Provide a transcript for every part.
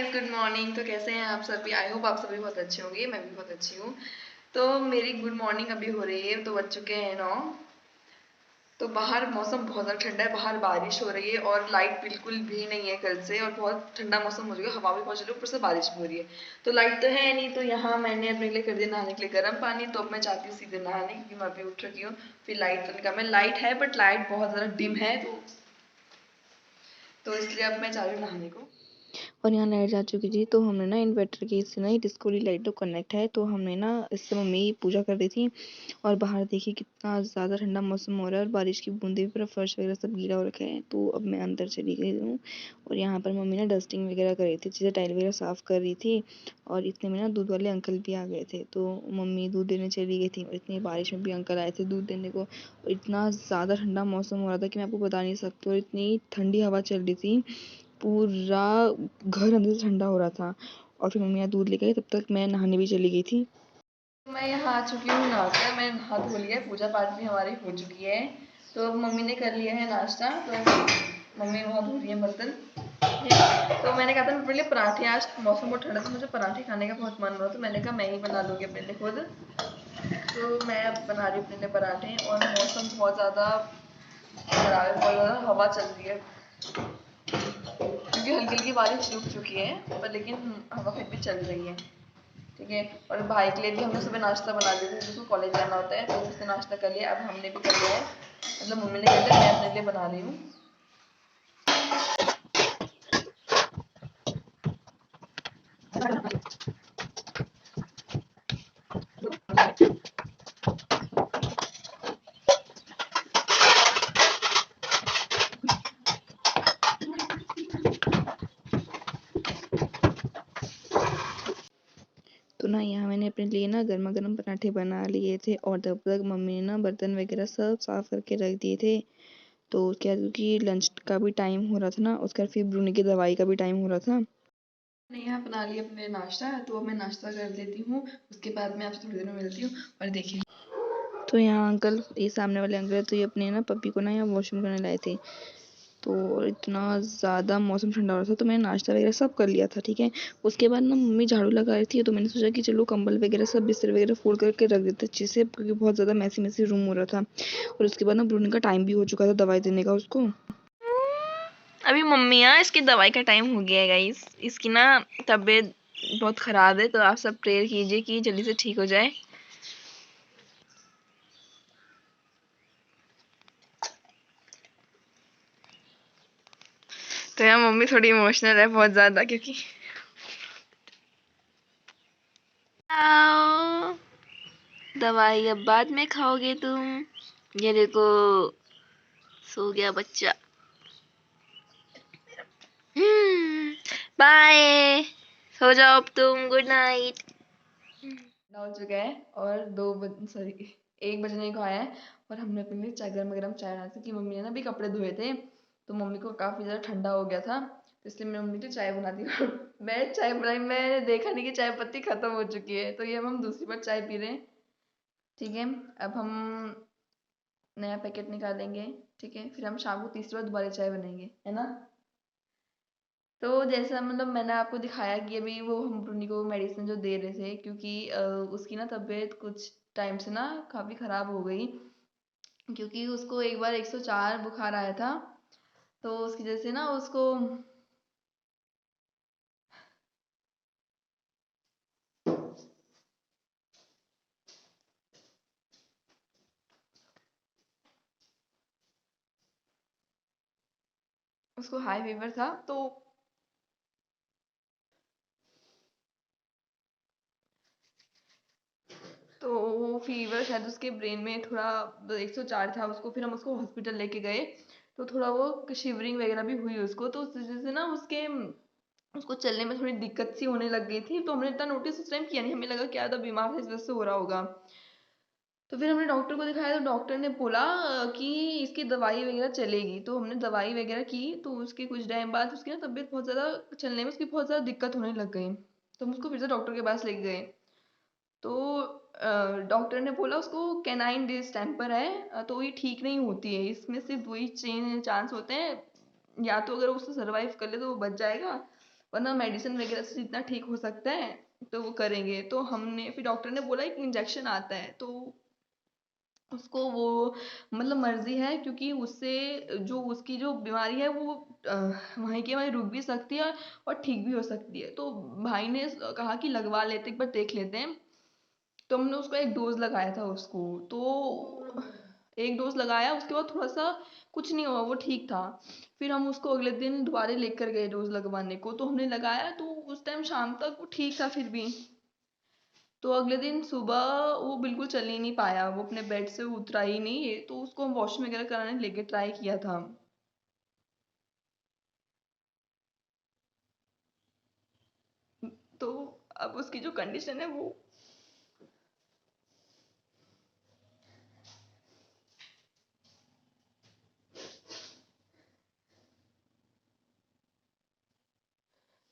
Guys, good morning. तो कैसे हैं आप सभी? आई होप आप सभी बहुत अच्छे होंगे। मैं भी बहुत अच्छी हूँ। तो मेरी गुड मॉर्निंग अभी हो रही है, तो बज चुके हैं 9। तो बाहर मौसम बहुत ज़्यादा ठंडा है, बाहर बारिश हो रही है और लाइट बिल्कुल भी नहीं है कल से, और बहुत ठंडा मौसम हो चुका है, हवा भी बहुत चल रही है, ऊपर से बारिश भी हो रही है। तो लाइट तो है नहीं, तो यहाँ मैंने अपने लिए कर दिया नहाने के लिए गर्म पानी। तो अब मैं चाहती हूँ सीधे नहाने, क्योंकि मैं अभी उठ रही हूँ। फिर लाइट तो कम है, लाइट है बट लाइट बहुत ज़्यादा डिम है, तो इसलिए अब मैं चाह रही हूँ नहाने को। और यहाँ लाइट जा चुकी थी, तो हमने ना इन्वर्टर की इससे ना ये डिस्को वाली लाइट तो कनेक्ट है, तो हमने ना इससे मम्मी पूजा कर रही थी। और बाहर देखिए कितना ज़्यादा ठंडा मौसम हो रहा है और बारिश की बूंदे भी पूरा फर्श वगैरह सब गीला हो रखा है। तो अब मैं अंदर चली गई हूँ और यहाँ पर मम्मी ना डस्टिंग वगैरह कर रही थी, चीज़ें टाइल वगैरह साफ़ कर रही थी। और इतने में ना दूध वाले अंकल भी आ गए थे, तो मम्मी दूध देने चली गई थी और इतनी बारिश में भी अंकल आए थे दूध देने को। और इतना ज़्यादा ठंडा मौसम हो रहा था कि मैं आपको बता नहीं सकती, और इतनी ठंडी हवा चल रही थी, पूरा घर अंदर से ठंडा हो रहा था। और फिर मम्मी यहाँ दूध लेके आई, तब तक मैं नहाने भी चली गई थी। मैं यहाँ आ चुकी हूँ नहाकर, मैं नहा धो लिया है, पूजा पाठ भी हमारी हो चुकी है। तो मम्मी ने कर लिया है नाश्ता, तो मम्मी वहाँ धो रही है बर्तन। तो मैंने कहा था मैं अपने लिए पराठे, आज मौसम बहुत ठंडा था, मुझे पराठे खाने का बहुत मन हो रहा, तो मैंने कहा मैं ही बना लूँगी अपने लिए खुद। तो मैं अब बना रही हूँ अपने लिए पराठे, और मौसम बहुत ज़्यादा खराब है, बहुत ज़्यादा हवा चल रही है, क्योंकि हल्की हल्की बारिश रुक चुकी है, पर लेकिन हवा फिर भी चल रही है। ठीक है। और भाई के लिए भी हमने सुबह नाश्ता बना दिया था, जिसको कॉलेज जाना होता है, तो उसने नाश्ता कर लिया। अब हमने भी कर लिया है, मतलब मम्मी ने कर लिया, मैं अपने लिए बना रही हूँ। तो ना यहाँ मैंने अपने लिए ना गर्मा गर्म पराठे बना लिए थे, और तब तक मम्मी ने ना बर्तन वगैरह सब साफ करके रख दिए थे। तो क्या, क्योंकि लंच का भी टाइम हो रहा था ना, उसके बाद फिर ब्रूनी की दवाई का भी टाइम हो रहा था। मैंने यहाँ बना लिया अपने लिए नाश्ता, तो अब मैं नाश्ता कर लेती हूँ, उसके बाद मैं आपसे थोड़ी देर में मिलती हूँ। और देखिए, तो यहाँ अंकल, ये सामने वाले अंकल है, तो ये अपने ना पप्पी को ना यहाँ वॉशरूम करने लाए थे। तो इतना ज़्यादा मौसम ठंडा हो रहा था, तो मैंने नाश्ता वगैरह सब कर लिया था। ठीक है। उसके बाद ना मम्मी झाड़ू लगा रही थी, तो मैंने सोचा कि चलो कंबल वगैरह सब बिस्तर वगैरह फोल्ड करके रख देते अच्छे से, क्योंकि बहुत ज़्यादा मैसी मैसी रूम हो रहा था। और उसके बाद ना ब्रूनी का टाइम भी हो चुका था दवाई देने का उसको। अभी मम्मी यहाँ, इसकी दवाई का टाइम हो गया है गाइस। इसकी ना तबीयत बहुत ख़राब है, तो आप सब प्रेयर कीजिए कि जल्दी से ठीक हो जाए। तो यहाँ मम्मी थोड़ी इमोशनल है बहुत ज़्यादा, क्योंकि आओ, दवाई अब बाद में खाओगे तुम। ये देखो, सो गया बच्चा। बाय, सो जाओ अब तुम, गुड नाइट। हो चुका है, और 1 बजने को आया है, और हमने अपने लिए चाय गर्म गर्म चाय बनाई थी, कि मम्मी ने ना भी कपड़े धोए थे, तो मम्मी को काफ़ी ज़्यादा ठंडा हो गया था, तो इसलिए मैं मम्मी के लिए चाय बनाती हूँ। मैं चाय बनाई, मैंने देखा नहीं कि चाय पत्ती ख़त्म हो चुकी है, तो ये हम दूसरी बार चाय पी रहे हैं। ठीक है। अब हम नया पैकेट निकालेंगे। ठीक है, फिर हम शाम को तीसरी बार दोबारा चाय बनाएंगे, है ना। तो जैसा मतलब मैंने आपको दिखाया कि अभी वो हम रुनी को मेडिसिन जो दे रहे थे, क्योंकि उसकी ना तबीयत कुछ टाइम से ना काफ़ी ख़राब हो गई, क्योंकि उसको एक बार 104 बुखार आया था, तो उसकी वजह से ना उसको उसको हाई फीवर था, तो वो फीवर शायद उसके ब्रेन में थोड़ा 104 था उसको, फिर हम उसको हॉस्पिटल लेके गए, तो थोड़ा वो शिवरिंग वगैरह भी हुई उसको, तो उस वजह से ना उसको चलने में थोड़ी दिक्कत सी होने लग गई थी, तो हमने इतना नोटिस उस टाइम किया नहीं, हमें लगा क्या था, बीमार है इस वजह से हो रहा होगा। तो फिर हमने डॉक्टर को दिखाया, तो डॉक्टर ने बोला कि इसकी दवाई वगैरह चलेगी, तो हमने दवाई वगैरह की, तो उसके कुछ टाइम बाद उसकी ना तबीयत बहुत ज़्यादा, चलने में उसकी बहुत ज़्यादा दिक्कत होने लग गई, तो हम उसको फिर से डॉक्टर के पास लेके गए। तो डॉक्टर ने बोला उसको कैनाइन डिजीज टेम्पर है, तो ये ठीक नहीं होती है, इसमें सिर्फ वही चांस होते हैं, या तो अगर उसको सर्वाइव कर ले तो वो बच जाएगा, वरना मेडिसिन वगैरह से जितना ठीक हो सकता है तो वो करेंगे। तो हमने फिर डॉक्टर ने बोला एक इंजेक्शन आता है, तो उसको वो मतलब मर्जी है, क्योंकि उससे जो उसकी जो बीमारी है वो वहीं के वहीं रुक भी सकती है और ठीक भी हो सकती है। तो भाई ने कहा कि लगवा लेते, एक बार देख लेते हैं। तो हमने उसको एक डोज लगाया था उसको, तो एक डोज लगाया, उसके बाद थोड़ा सा कुछ नहीं हुआ, वो ठीक था। फिर हम उसको अगले दिन दोबारा लेकर गए डोज लगवाने को, तो हमने लगाया, तो उस टाइम शाम तक वो ठीक था फिर भी। तो अगले दिन सुबह वो बिल्कुल चल ही नहीं पाया, वो अपने बेड से उतरा ही नहीं, तो उसको हम वॉशरूम वगैरह कराने लेके ट्राई किया था। तो अब उसकी जो कंडीशन है वो,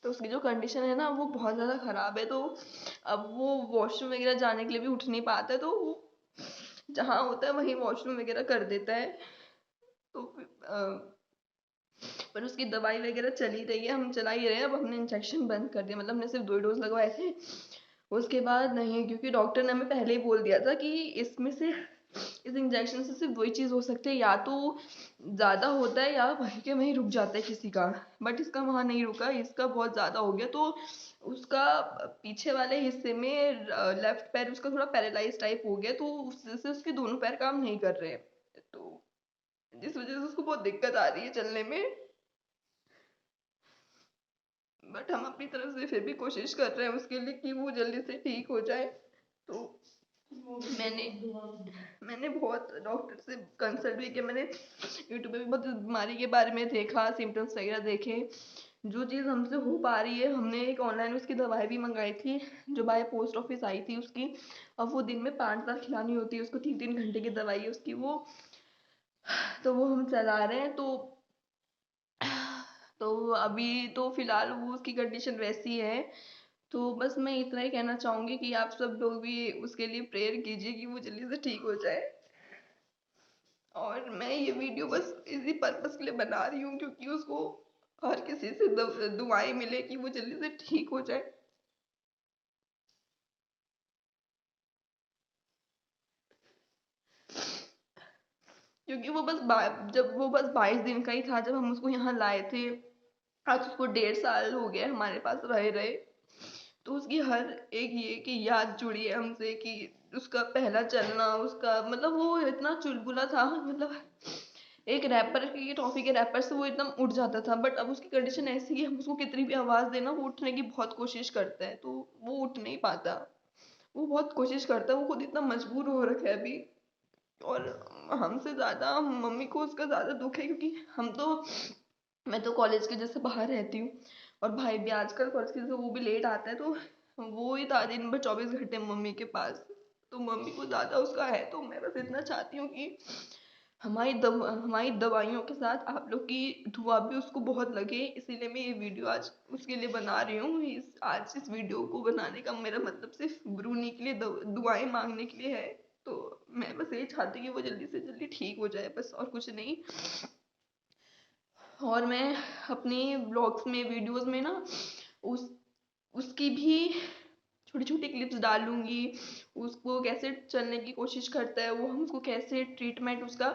तो उसकी जो कंडीशन है ना वो बहुत ज़्यादा ख़राब है। तो अब वो वॉशरूम वगैरह जाने के लिए भी उठ नहीं पाता है, तो वो जहाँ होता है वहीं वॉशरूम वगैरह कर देता है। तो पर उसकी दवाई वगैरह चली रही है, हम चला ही रहे हैं। अब हमने इंजेक्शन बंद कर दिया, मतलब हमने सिर्फ 2 डोज लगवाए थे, उसके बाद नहीं, क्योंकि डॉक्टर ने हमें पहले ही बोल दिया था कि इसमें से इस इंजेक्शन से सिर्फ 2 ही चीज़ हो सकती है, या तो ज़्यादा होता है या वहीं के वहीं रुक जाता है किसी का। बट इसका वहाँ नहीं रुका, इसका बहुत ज़्यादा हो गया। तो उसका पीछे वाले हिस्से में लेफ्ट पैर उसका थोड़ा पैरालाइज टाइप हो गया, तो उससे उसके दोनों पैर काम नहीं कर रहे। तो जिस वजह से उसको बहुत दिक्कत आ रही है चलने में। बट हम अपनी तरफ से फिर भी कोशिश कर रहे हैं उसके लिए कि वो जल्दी से ठीक हो जाए। तो मैंने मैंने बहुत डॉक्टर से कंसल्ट भी किया, मैंने यूट्यूब पे भी बहुत बीमारी के बारे में देखा, सिम्टम्स वगैरह देखे। जो चीज़ हमसे हो पा रही है, हमने एक ऑनलाइन उसकी दवाई भी मंगाई थी, जो बाय पोस्ट ऑफिस आई थी उसकी। अब वो दिन में 5 बार खिलानी होती है उसको, 3-3 घंटे की दवाई है उसकी वो। तो वो हम चला रहे हैं। तो अभी तो फिलहाल वो उसकी कंडीशन वैसी है। तो बस मैं इतना ही कहना चाहूंगी कि आप सब लोग भी उसके लिए प्रेयर कीजिए कि वो जल्दी से ठीक हो जाए। और मैं ये वीडियो बस इसी पर्पस के लिए बना रही हूँ, क्योंकि उसको हर किसी से दुआएं मिले कि वो जल्दी से ठीक हो जाए। क्योंकि वो जब वो बस 22 दिन का ही था जब हम उसको यहाँ लाए थे। आज उसको 1.5 साल हो गया हमारे पास रहे रहे। तो उसकी हर एक ये कि याद जुड़ी है हमसे, कि उसका पहला चलना, उसका मतलब वो इतना चुलबुला था, मतलब एक रैपर की टॉफी के रैपर से वो एकदम उठ जाता था। बट अब उसकी कंडीशन ऐसी है, हम उसको कितनी भी आवाज़ देना वो उठने की बहुत कोशिश करता है, तो वो उठ नहीं पाता। वो बहुत कोशिश करता है, वो खुद इतना मजबूर हो रखा है अभी। और हमसे ज़्यादा मम्मी को उसका ज़्यादा दुख है, क्योंकि मैं तो कॉलेज के जैसे बाहर रहती हूँ, और भाई भी आजकल कॉलेज के जैसे वो भी लेट आता है, तो वो ही था दिन भर 24 घंटे मम्मी के पास। तो मम्मी को ज़्यादा उसका है। तो मैं बस इतना चाहती हूँ कि हमारी दवाइयों के साथ आप लोग की दुआ भी उसको बहुत लगे। इसीलिए मैं ये वीडियो आज उसके लिए बना रही हूँ। आज इस वीडियो को बनाने का मेरा मतलब सिर्फ ब्रूनी के लिए दुआएं मांगने के लिए है। तो मैं बस यही चाहती हूँ कि वो जल्दी से जल्दी ठीक हो जाए, बस और कुछ नहीं। और मैं अपनी ब्लॉग्स में, वीडियोस में ना उस उसकी भी छोटी छोटी क्लिप्स डालूंगी। उसको कैसे चलने की कोशिश करता है वो, हमको कैसे ट्रीटमेंट उसका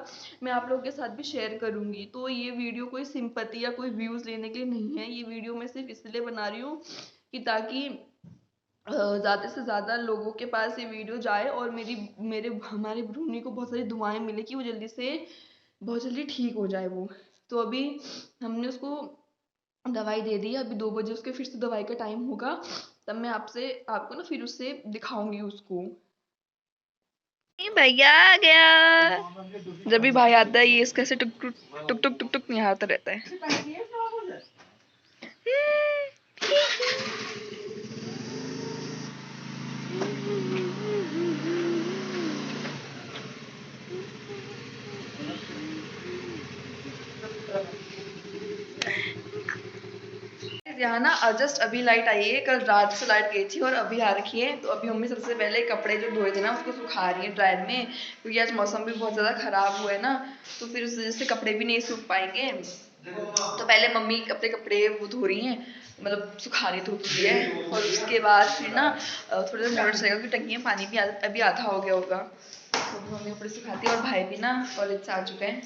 मैं आप लोगों के साथ भी शेयर करूंगी। तो ये वीडियो कोई सिंपैथी या कोई व्यूज़ लेने के लिए नहीं है, ये वीडियो मैं सिर्फ इसलिए बना रही हूँ कि ताकि ज़्यादा से ज़्यादा लोगों के पास ये वीडियो जाए, और मेरी मेरे हमारे भ्रूणी को बहुत सारी दुआएं मिले कि वो जल्दी से बहुत जल्दी ठीक हो जाए वो। तो अभी हमने उसको दवाई दे दी है, अभी 2 बजे उसके फिर से दवाई का टाइम होगा, तब मैं आपको ना फिर उससे दिखाऊंगी उसको। भैया आ गया। जब भी भाई आता है ये इसका से टुक टुक टुक टुक टुक टुक निहारता रहता है। यहाँ ना जस्ट अभी लाइट आई है, कल रात से लाइट गई थी और अभी आ रखी है। तो अभी मम्मी सबसे पहले कपड़े जो धोए थे ना उसको सुखा रही है ड्रायर में, क्योंकि आज मौसम भी बहुत ज़्यादा ख़राब हुआ है ना, तो फिर उस वजह से कपड़े भी नहीं सूख पाएंगे। तो पहले मम्मी अपने कपड़े वो धो रही हैं, मतलब सुखा रही धूप है। और उसके बाद फिर ना थोड़ा सा मोटरसाइकिल की टंकी में पानी भी अभी आधा हो गया होगा, तो मम्मी कपड़े सुखाती है। और भाई भी ना कॉलेज से आ चुके हैं,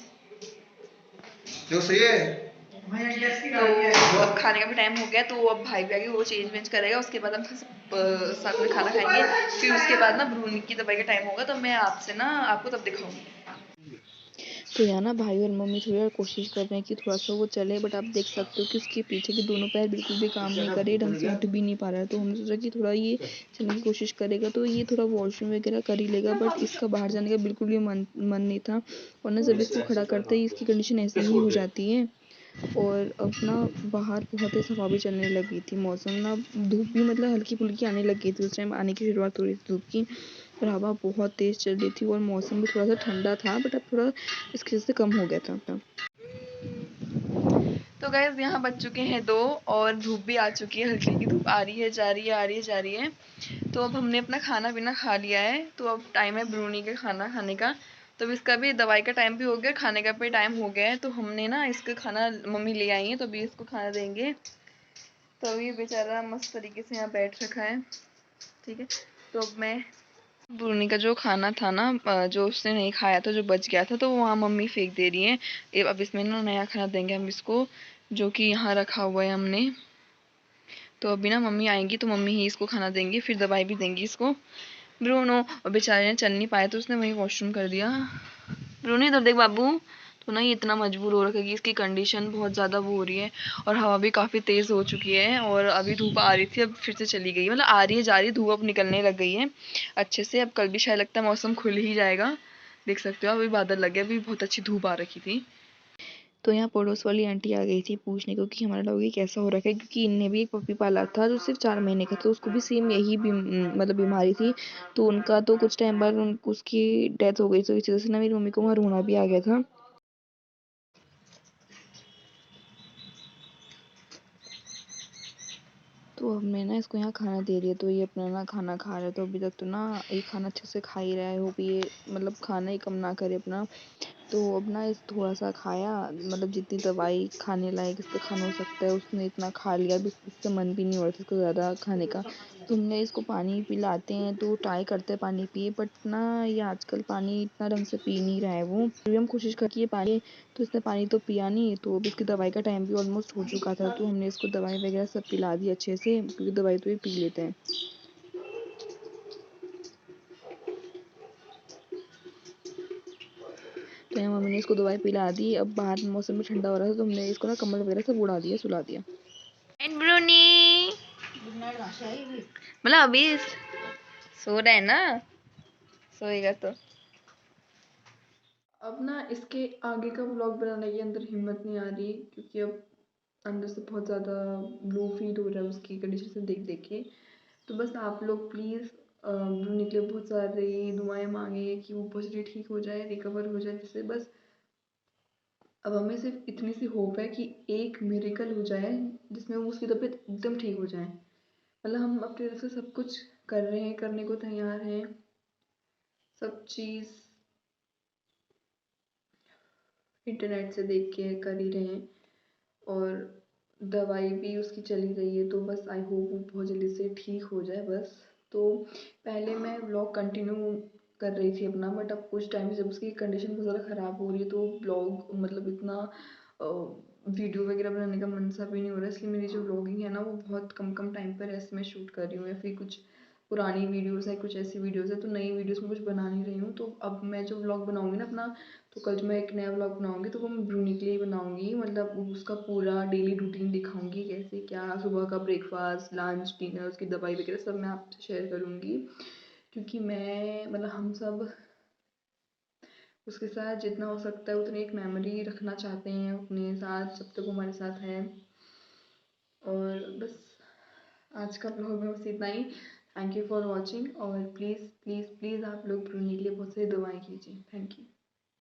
जो सही है। तो अब खाने का भी टाइम हो गया, तो अब भाई भी आगे वो चेंज वेंज करेगा, उसके बाद हम साथ में खाना खाएंगे। फिर उसके बाद ना ब्रूनी की दवाई का टाइम होगा, तो मैं आपको तब दिखाऊंगी। तो यहाँ ना भाई और मम्मी थोड़ी और कोशिश कर रहे हैं कि थोड़ा सा वो चले, बट आप देख सकते हो कि उसके पीछे के दोनों पैर बिल्कुल भी काम नहीं कर रहे, ढंग से उठ भी नहीं पा रहा है। तो हमने सोचा कि थोड़ा ये चलने की कोशिश करेगा तो ये थोड़ा वॉशरूम वगैरह कर ही लेगा, बट इसका बाहर जाने का बिल्कुल भी मन नहीं था। और ना जब इसको खड़ा करते ही इसकी कंडीशन ऐसी ही हो जाती है। और अब ना बाहर बहुत तेज़ हवा भी चलने लगी थी, मौसम ना धूप भी मतलब हल्की फुल्की आने लगी थी, उस टाइम आने की शुरुआत हो रही थी धूप की, और हवा बहुत तेज़ चल रही थी और मौसम भी थोड़ा सा ठंडा था, बट अब थोड़ा इसकी वजह से कम हो गया था। तो गाइस यहाँ बज चुके हैं 2 और धूप भी आ चुकी है, हल्की हल्की धूप आ रही है, जा रही है, आ रही है, जा रही है। तो अब हमने अपना खाना पीना खा लिया है, तो अब टाइम है ब्रूनी के खाना खाने का। तो इसका भी दवाई का टाइम भी हो गया, खाने का भी टाइम हो गया है। तो हमने ना इसका खाना मम्मी ले आई है, तो अभी इसको खाना देंगे। तो अभी बेचारा मस्त तरीके से यहाँ बैठ रखा है, ठीक है। तो अब मैं ब्रूनी का जो खाना था ना, जो उसने नहीं खाया था, जो बच गया था, तो वहाँ मम्मी फेंक दे रही है। अब इसमें ना नया खाना देंगे हम इसको, जो कि यहाँ रखा हुआ है हमने। तो अभी ना मम्मी आएंगी तो मम्मी ही इसको खाना देंगी, फिर दवाई भी देंगी इसको। ब्रूनो, और बेचारे ने चल नहीं पाया तो उसने वहीं वॉशरूम कर दिया। ब्रूनो इधर देख बाबू, तो ना ये इतना मजबूर हो रखा है कि इसकी कंडीशन बहुत ज़्यादा वो हो रही है, और हवा भी काफ़ी तेज़ हो चुकी है। और अभी धूप आ रही थी, अब फिर से चली गई, मतलब आ रही है जा रही है, धूप अब निकलने लग गई है अच्छे से। अब कल भी शायद लगता है मौसम खुल ही जाएगा, देख सकते हो अभी बादल लगे, अभी बहुत अच्छी धूप आ रखी थी। तो यहाँ पड़ोस वाली आंटी आ गई थी पूछने को कि हमारा डॉगी कैसा हो रखा है, क्योंकि इनने भी एक पपी पाला था जो सिर्फ 4 महीने का था, उसको भी सेम यही मतलब बीमारी थी। तो उनका तो कुछ टाइम बाद उसकी डेथ हो गई, तो इस वजह से ना मेरी मम्मी को वहाँ रोना भी आ गया था। तो अब मैं ना इसको यहाँ खाना दे रही है, तो ये अपना ना खाना खा रहा है। तो अभी तक तो ना ये खाना अच्छे से खा ही रहा है, होप ये मतलब खाना ही कम ना करे अपना। तो अब ना इस थोड़ा सा खाया, मतलब जितनी दवाई खाने लायक इसका खाना हो सकता है उसने इतना खा लिया, अभी इसका मन भी नहीं हो रहा था इसको ज़्यादा खाने का। तो हमने इसको पानी पिलाते हैं तो ट्राई करते हैं पानी पिए, बट ना ये आजकल पानी इतना ढंग से पी नहीं रहा है वो। फिर हम कोशिश करके ये पानी, तो इसने पानी तो पिया नहीं। तो अब इसकी दवाई का टाइम भी ऑलमोस्ट हो चुका था, तो हमने इसको दवाई वगैरह सब पिला दी अच्छे से, क्योंकि दवाई तो ये पी लेते हैं। तो यहाँ मम्मी ने इसको दवाई पिला दी। अब बाहर मौसम भी ठंडा हो रहा था, तो हमने इसको ना कम्बल वगैरह सब उड़ा दिया, सुला दिया। एंड ब्रूनी, मतलब अभी सो रहा है ना, सोएगा तो। अब ना इसके आगे का व्लॉग बनाने की अंदर हिम्मत नहीं आ रही, क्योंकि अब अंदर से बहुत ज़्यादा लो फील हो रहा है उसकी कंडीशन से देख देख के। तो बस आप लोग प्लीज़ ब्रूनी के लिए बहुत सारी दुआएं मांगे कि वो बहुत जल्दी ठीक हो जाए, रिकवर हो जाए, जिससे बस अब हमें सिर्फ इतनी सी होप है कि एक मिरेकल हो जाए जिसमें वो उसकी तबीयत एकदम ठीक हो जाए। मतलब हम अपनी तरफ से सब कुछ कर रहे हैं, करने को तैयार हैं, सब चीज़ इंटरनेट से देख के कर ही रहे हैं, और दवाई भी उसकी चली रही है। तो बस आई होप वो बहुत जल्दी से ठीक हो जाए बस। तो पहले मैं व्लॉग कंटिन्यू कर रही थी अपना, बट अब कुछ टाइम से जब उसकी कंडीशन बहुत ज़्यादा ख़राब हो रही है, तो व्लॉग मतलब इतना वीडियो वगैरह बनाने का मन सा भी नहीं हो रहा है। इसलिए मेरी जो व्लॉगिंग है ना, वो बहुत कम कम टाइम पर ऐसे मैं शूट कर रही हूँ, या फिर कुछ पुरानी वीडियोज़ है, कुछ ऐसी वीडियोज़ है, तो नई वीडियोज़ में कुछ बना नहीं रही हूँ। तो अब मैं जो व्लॉग बनाऊँगी ना अपना, तो कल जो मैं एक नया व्लॉग बनाऊँगी तो वो मैं ब्रूनी के लिए ही बनाऊँगी, मतलब उसका पूरा डेली रूटीन दिखाऊँगी, कैसे क्या सुबह का ब्रेकफास्ट, लंच, डिनर, उसकी दवाई वगैरह सब मैं आपसे शेयर करूँगी। क्योंकि मैं मतलब हम सब उसके साथ जितना हो सकता है उतनी एक मेमोरी रखना चाहते हैं अपने साथ, जब तक वो हमारे साथ है। और बस आज का व्लॉग में बस इतना ही। थैंक यू फॉर वॉचिंग, और प्लीज़ प्लीज़ प्लीज़ आप लोग ब्रूनी के लिए बहुत सारी दुआएं कीजिए। Thank you.